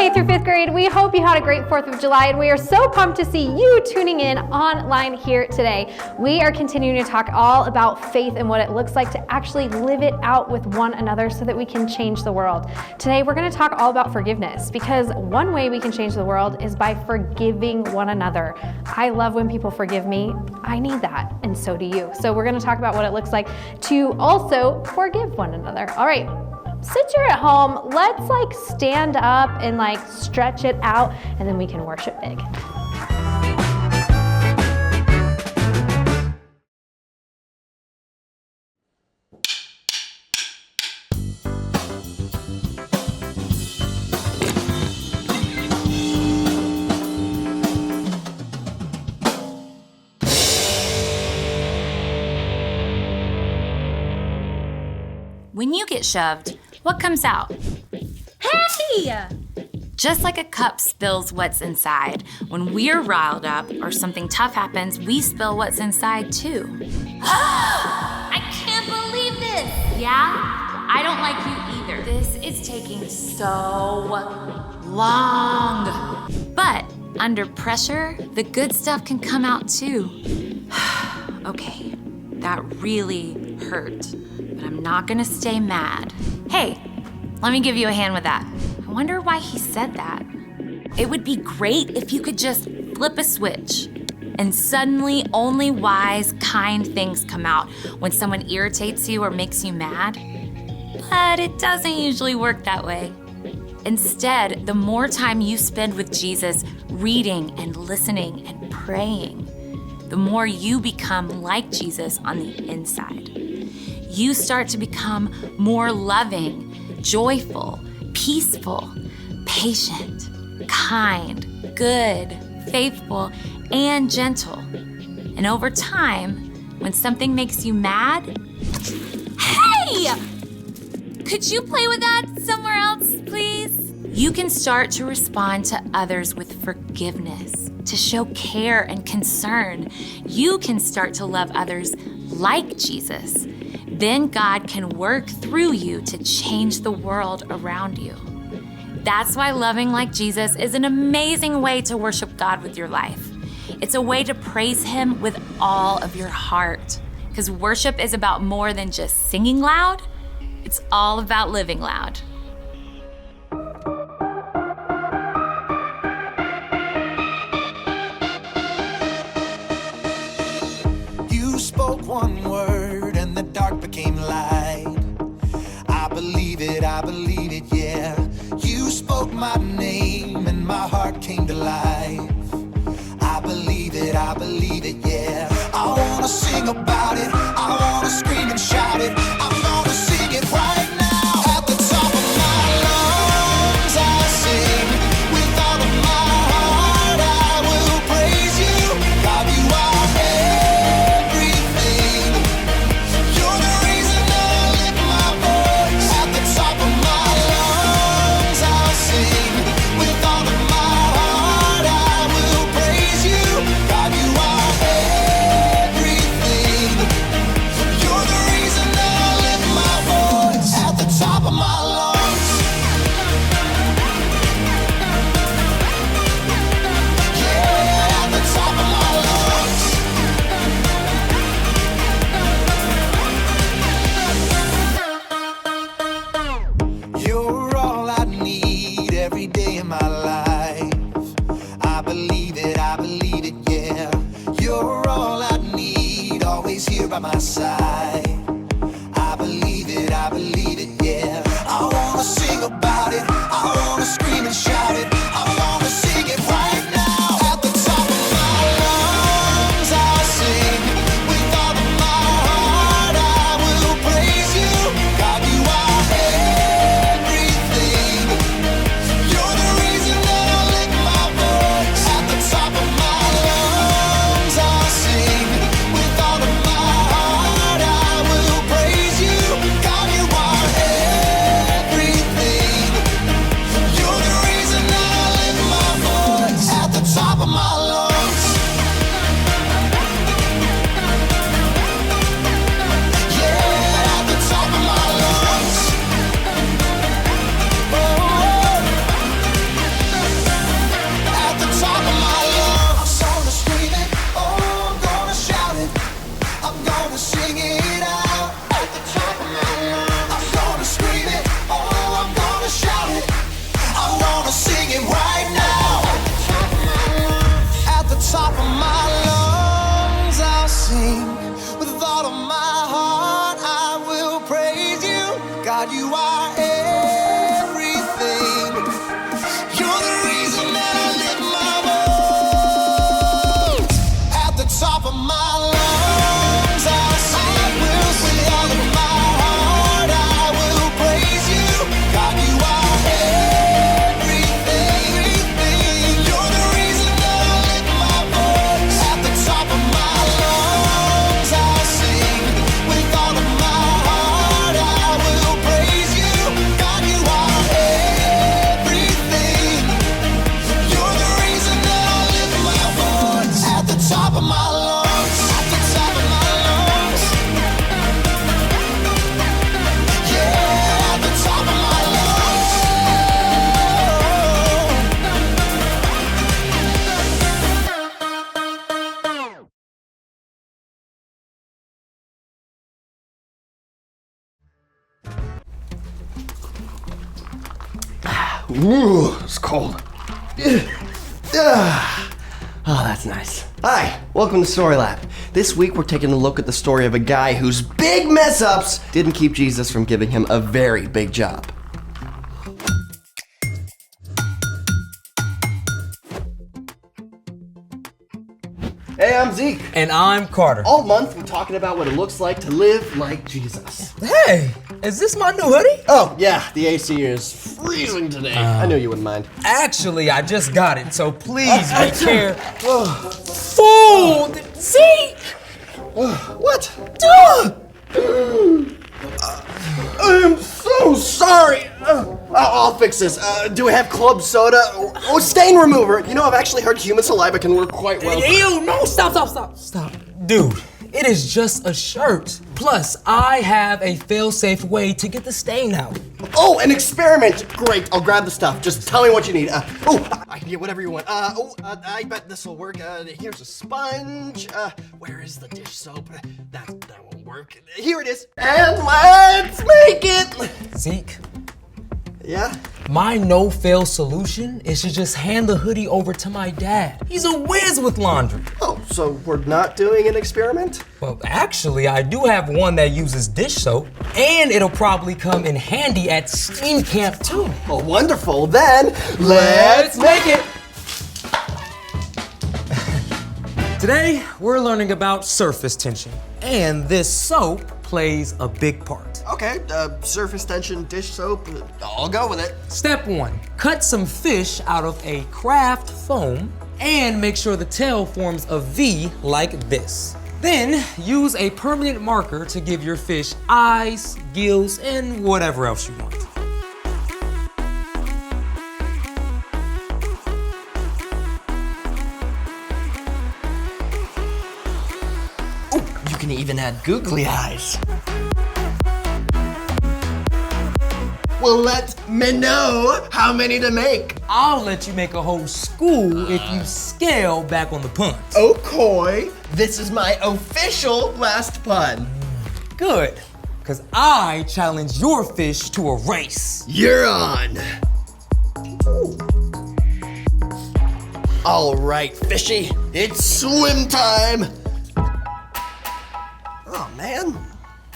K through 5th grade. We hope you had a great 4th of July, and we are so pumped to see you tuning in online here today. We are continuing to talk all about faith and what it looks like to actually live it out with one another so that we can change the world. Today, we're going to talk all about forgiveness, because one way we can change the world is by forgiving one another. I love when people forgive me. I need that, and so do you. So we're going to talk about what it looks like to also forgive one another. All right. Since you're at home, let's stand up and stretch it out, and then we can worship big. When you get shoved, what comes out? Hey! Just like a cup spills what's inside, when we're riled up or something tough happens, we spill what's inside too. I can't believe this! Yeah? I don't like you either. This is taking so long. But under pressure, the good stuff can come out too. Okay, that really hurt. But I'm not gonna stay mad. Hey, let me give you a hand with that. I wonder why he said that. It would be great if you could just flip a switch and suddenly only wise, kind things come out when someone irritates you or makes you mad. But it doesn't usually work that way. Instead, the more time you spend with Jesus reading and listening and praying, the more you become like Jesus on the inside. You start to become more loving, joyful, peaceful, patient, kind, good, faithful, and gentle. And over time, when something makes you mad, Hey! Could you play with that somewhere else, please? You can start to respond to others with forgiveness, to show care and concern. You can start to love others like Jesus. Then God can work through you to change the world around you. That's why loving like Jesus is an amazing way to worship God with your life. It's a way to praise Him with all of your heart. Because worship is about more than just singing loud. It's all about living loud. You spoke one word and the dark became light. I believe it, yeah. You spoke my name and my heart came to life. I believe it, yeah. I wanna sing about it, I wanna scream and shout it. I'm gonna sing it right now. At the top of my lungs I sing. With all of my heart I will praise you. God, you are everything. You're the reason I lift my voice. At the top of my lungs I'll sing. With all of my heart I will praise you. God, you are everything. You're the reason I lift my voice. At the top of my lungs. Yeah, at the top of my lungs. You're all I need every day in my life. I believe it, yeah. You're all I need, always here by my side. I believe it, yeah. I wanna sing about it, I wanna scream and shout it. I wanna sing it right now. At the top of my lungs I'll sing. With all of my heart I will praise you. God, you are everything. You're the reason that I lift my voice. At the top of my lungs I'll sing. With all of my heart I will praise you. God, you are everything. God, you are everything. You're the reason that I lift my voice. At the top of my lungs, I'll sing. With all of my heart, I will praise you. God, you are everything. You're the reason that I lift my voice. At the top of my lungs, I'll sing. With all of my heart, I will praise you. God, you are everything. You're the reason that I lift my voice. At the top of my lungs, at the top of my lungs. Yeah, at the top of my lungs. Ooh, it's cold. Oh, that's nice. Hi, welcome to Story Lab. This week we're taking a look at the story of a guy whose big mess-ups didn't keep Jesus from giving him a very big job. Hey, I'm Zeke. And I'm Carter. All month we're talking about what it looks like to live like Jesus. Hey, is this my new hoodie? Oh, yeah, the AC is freezing today. I knew you wouldn't mind. Actually, I just got it, so please be careful. Fool! Zeke! What? Duh! I am so sorry. I'll fix this. Do we have club soda? Oh, stain remover. You know, I've actually heard human saliva can work quite well. Ew, no, stop. Dude, it is just a shirt. Plus, I have a fail-safe way to get the stain out. Oh, an experiment. Great. I'll grab the stuff. Just tell me what you need. I can get whatever you want. I bet this will work. Here's a sponge. Where is the dish soap? That won't work. Here it is. And let's make it. Zeke, Yeah? my no-fail solution is to just hand the hoodie over to my dad. He's a whiz with laundry. Oh, so we're not doing an experiment? Well, actually, I do have one that uses dish soap, and it'll probably come in handy at steam camp too. Oh, wonderful. Then let's make it. Today, we're learning about surface tension, and this soap plays a big part. Okay, surface tension, dish soap, I'll go with it. Step 1, cut some fish out of a craft foam and make sure the tail forms a V like this. Then, use a permanent marker to give your fish eyes, gills, and whatever else you want. You can even add googly eyes. Well, let me know how many to make. I'll let you make a whole school if you scale back on the puns. Okay, this is my official last pun. Good, because I challenge your fish to a race. You're on. All right, fishy, it's swim time. Oh, man.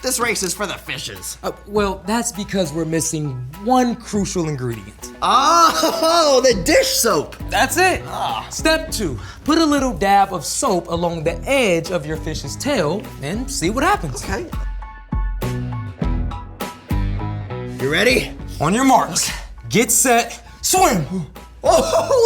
This race is for the fishes. Well, that's because we're missing one crucial ingredient. Oh, the dish soap. That's it. Step 2, put a little dab of soap along the edge of your fish's tail and see what happens. Okay. You ready? On your marks, get set, swim. Oh,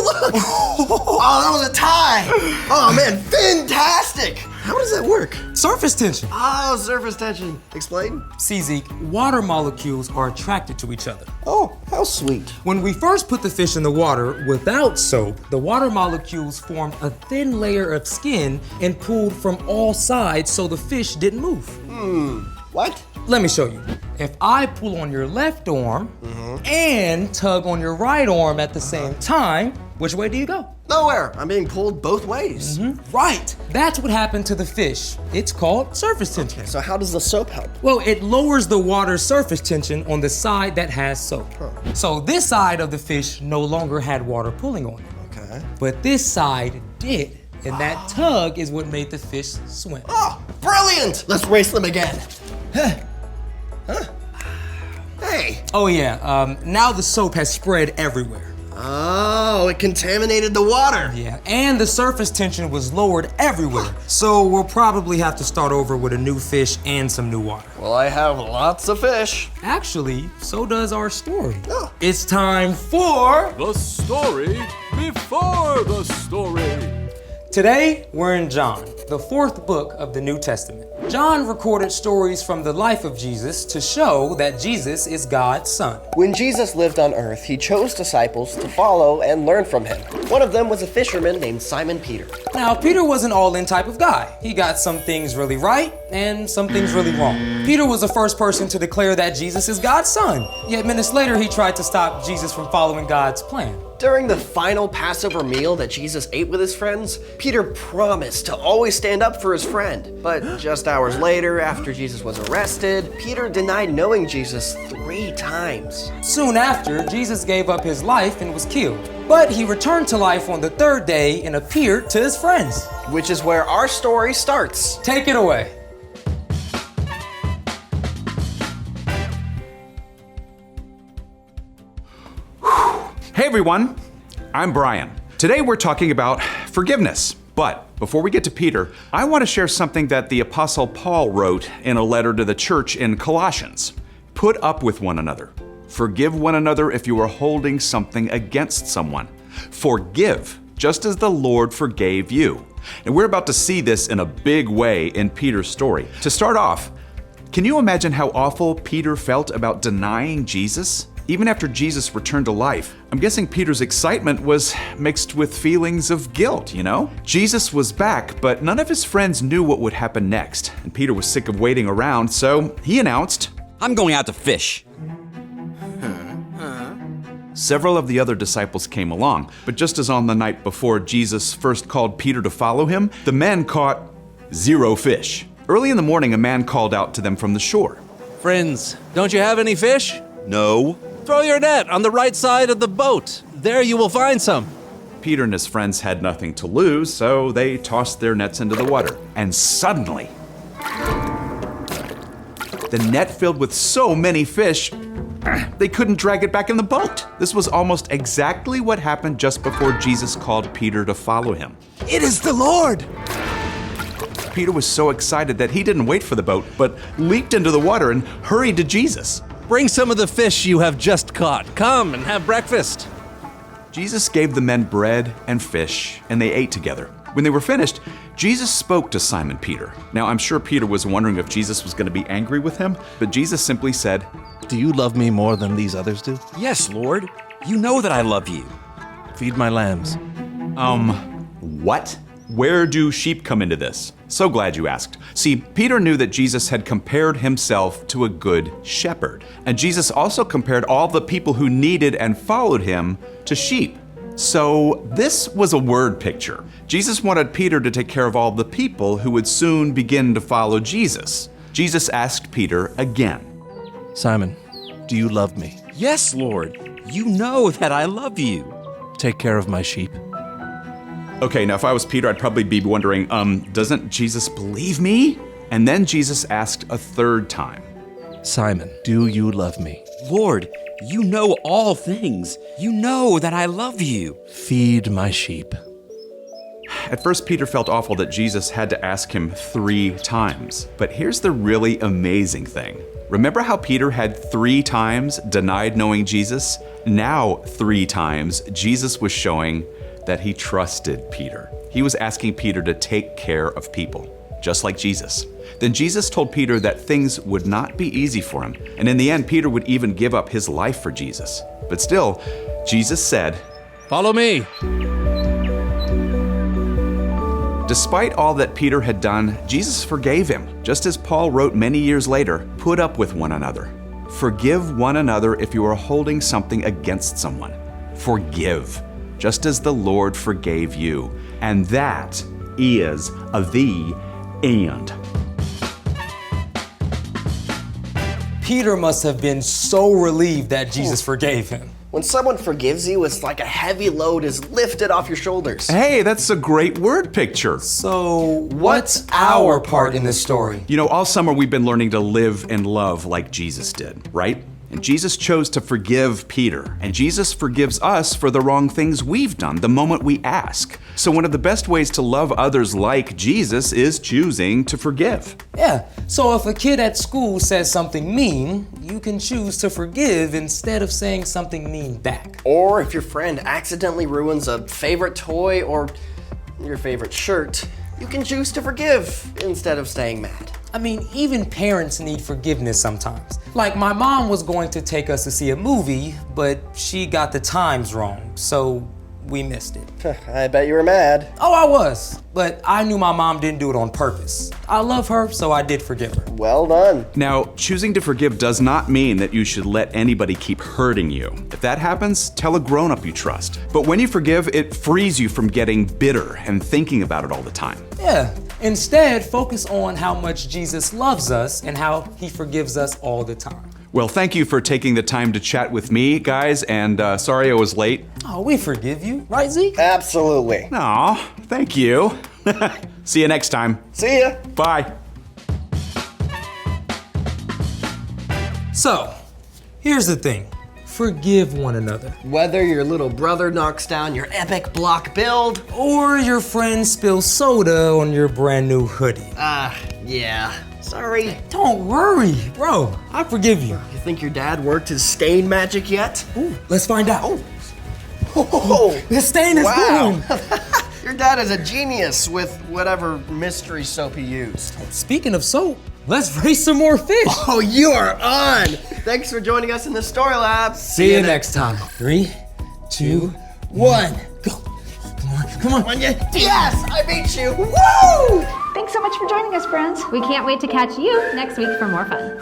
look! Oh, that was a tie! Oh, man, fantastic! How does that work? Surface tension. Oh, surface tension. Explain? See, Zeke, water molecules are attracted to each other. Oh, how sweet. When we first put the fish in the water without soap, the water molecules formed a thin layer of skin and pulled from all sides so the fish didn't move. What? Let me show you. If I pull on your left arm and tug on your right arm at the same time, which way do you go? Nowhere. I'm being pulled both ways. Right. That's what happened to the fish. It's called surface tension. So how does the soap help? Well, it lowers the water's surface tension on the side that has soap. So this side of the fish no longer had water pulling on it. Okay. But this side did. And that tug is what made the fish swim. Oh, brilliant! Let's race them again. Hey, Oh yeah, now the soap has spread everywhere. Oh, it contaminated the water. Yeah, and the surface tension was lowered everywhere. So we'll probably have to start over with a new fish and some new water. Well, I have lots of fish. Actually, so does our story. Oh. It's time for... The story before the story. Today, we're in John, the 4th book of the New Testament. John recorded stories from the life of Jesus to show that Jesus is God's son. When Jesus lived on earth, he chose disciples to follow and learn from him. One of them was a fisherman named Simon Peter. Now, Peter was an all-in type of guy. He got some things really right and some things really wrong. Peter was the first person to declare that Jesus is God's son. Yet minutes later, he tried to stop Jesus from following God's plan. During the final Passover meal that Jesus ate with his friends, Peter promised to always stand up for his friend. But just hours later, after Jesus was arrested, Peter denied knowing Jesus 3 times. Soon after, Jesus gave up his life and was killed. But he returned to life on the 3rd day and appeared to his friends. Which is where our story starts. Take it away. Hey everyone, I'm Brian. Today we're talking about forgiveness. But before we get to Peter, I want to share something that the Apostle Paul wrote in a letter to the church in Colossians. Put up with one another. Forgive one another if you are holding something against someone. Forgive, just as the Lord forgave you. And we're about to see this in a big way in Peter's story. To start off, can you imagine how awful Peter felt about denying Jesus? Even after Jesus returned to life, I'm guessing Peter's excitement was mixed with feelings of guilt, you know? Jesus was back, but none of his friends knew what would happen next, and Peter was sick of waiting around, so he announced, I'm going out to fish. Several of the other disciples came along, but just as on the night before Jesus first called Peter to follow him, the men caught 0 fish. Early in the morning, a man called out to them from the shore. Friends, don't you have any fish? No. Throw your net on the right side of the boat. There you will find some. Peter and his friends had nothing to lose, so they tossed their nets into the water. And suddenly, the net filled with so many fish, they couldn't drag it back in the boat. This was almost exactly what happened just before Jesus called Peter to follow him. It is the Lord. Peter was so excited that he didn't wait for the boat, but leaped into the water and hurried to Jesus. Bring some of the fish you have just caught. Come and have breakfast. Jesus gave the men bread and fish, and they ate together. When they were finished, Jesus spoke to Simon Peter. Now, I'm sure Peter was wondering if Jesus was going to be angry with him, but Jesus simply said, Do you love me more than these others do? Yes, Lord. You know that I love you. Feed my lambs. What? Where do sheep come into this? So glad you asked. See, Peter knew that Jesus had compared himself to a good shepherd. And Jesus also compared all the people who needed and followed him to sheep. So this was a word picture. Jesus wanted Peter to take care of all the people who would soon begin to follow Jesus. Jesus asked Peter again. Simon, do you love me? Yes, Lord. You know that I love you. Take care of my sheep. Okay, now if I was Peter, I'd probably be wondering, doesn't Jesus believe me? And then Jesus asked a 3rd time. Simon, do you love me? Lord, you know all things. You know that I love you. Feed my sheep. At first, Peter felt awful that Jesus had to ask him 3 times. But here's the really amazing thing. Remember how Peter had 3 times denied knowing Jesus? Now, 3 times, Jesus was showing that he trusted Peter. He was asking Peter to take care of people, just like Jesus. Then Jesus told Peter that things would not be easy for him, and in the end, Peter would even give up his life for Jesus. But still, Jesus said, Follow me. Despite all that Peter had done, Jesus forgave him. Just as Paul wrote many years later, put up with one another. Forgive one another if you are holding something against someone. Forgive, just as the Lord forgave you. And that is the end. Peter must have been so relieved that Jesus forgave him. When someone forgives you, it's like a heavy load is lifted off your shoulders. Hey, that's a great word picture. So, what's our part in this story? You know, all summer we've been learning to live and love like Jesus did, right? And Jesus chose to forgive Peter. And Jesus forgives us for the wrong things we've done the moment we ask. So one of the best ways to love others like Jesus is choosing to forgive. Yeah, so if a kid at school says something mean, you can choose to forgive instead of saying something mean back. Or if your friend accidentally ruins a favorite toy or your favorite shirt, you can choose to forgive instead of staying mad. I mean, even parents need forgiveness sometimes. Like my mom was going to take us to see a movie, but she got the times wrong, so we missed it. I bet you were mad. Oh, I was, but I knew my mom didn't do it on purpose. I love her, so I did forgive her. Well done. Now, choosing to forgive does not mean that you should let anybody keep hurting you. If that happens, tell a grown-up you trust. But when you forgive, it frees you from getting bitter and thinking about it all the time. Yeah, instead, focus on how much Jesus loves us and how he forgives us all the time. Well, thank you for taking the time to chat with me, guys, and sorry I was late. Oh, we forgive you, right, Zeke? Absolutely. Aw, thank you. See you next time. See ya. Bye. So, here's the thing. Forgive one another. Whether your little brother knocks down your epic block build, Or your friend spills soda on your brand new hoodie. yeah. Sorry. Don't worry, bro. I forgive you. You think your dad worked his stain magic yet? Ooh, let's find out. Oh, The stain is wow. gone. Your dad is a genius with whatever mystery soap he used. Speaking of soap, let's raise some more fish. Oh, you are on! Thanks for joining us in the Story Lab. See you next time. 3, 2, 1. Go. Come on. Yes, I beat you! Woo! Thanks so much for joining us, friends. We can't wait to catch you next week for more fun.